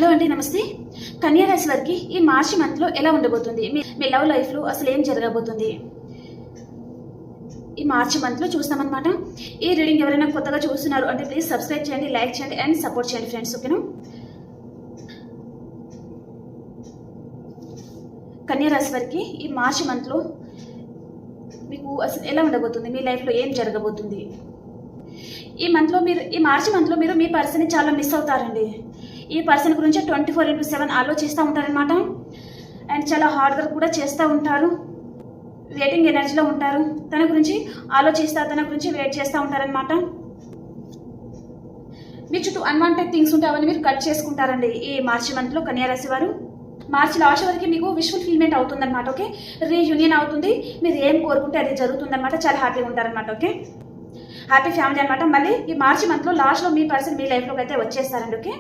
Hello అండి, నమస్తే. కన్యా రాశి వారికి ఈ మార్చి మంత్లో ఎలా ఉండబోతుంది, మీ లవ్ లైఫ్లో అసలు ఏం జరగబోతుంది ఈ మార్చి మంత్లో చూస్తామన్నమాట. ఈ రీడింగ్ ఎవరైనా కొత్తగా చూస్తున్నారు అంటే ప్లీజ్ సబ్స్క్రైబ్ చేయండి, లైక్ చేయండి అండ్ సపోర్ట్ చేయండి ఫ్రెండ్స్, ఓకేనా. కన్యా రాశి వారికి ఈ మార్చి మంత్లో మీకు అసలు ఎలా ఉండబోతుంది, మీ లైఫ్లో ఏం జరగబోతుంది. ఈ మార్చి మంత్లో మీరు మీ పర్సన్ని చాలా మిస్ అవుతారండి. ఈ పర్సన్ గురించి 24/7 ఆలోచిస్తూ ఉంటారనమాట. అండ్ చాలా హార్డ్ వర్క్ కూడా చేస్తూ ఉంటారు, వెయిటింగ్ ఎనర్జీలో ఉంటారు. తన గురించి తన గురించి వెయిట్ చేస్తూ ఉంటారనమాట. మీ చుట్టూ అన్వాంటెడ్ థింగ్స్ ఉంటే అవన్నీ మీరు కట్ చేసుకుంటారండి ఈ మార్చి మంత్లో కన్యా రాశి వారు. మార్చి లాస్ట్ వరకు మీకు విష్ ఫుల్ఫిల్మెంట్ అవుతుందన్నమాట, ఓకే. రీయూనియన్ అవుతుంది, మీరు ఏం కోరుకుంటే అది జరుగుతుందన్నమాట. చాలా హ్యాపీగా ఉంటారనమాట, ఓకే. హ్యాపీ ఫ్యామిలీ అనమాట. మళ్ళీ ఈ మార్చి మంత్లో లాస్ట్లో మీ పర్సన్ మీ లైఫ్లోకి అయితే వచ్చేస్తారండి, ఓకే.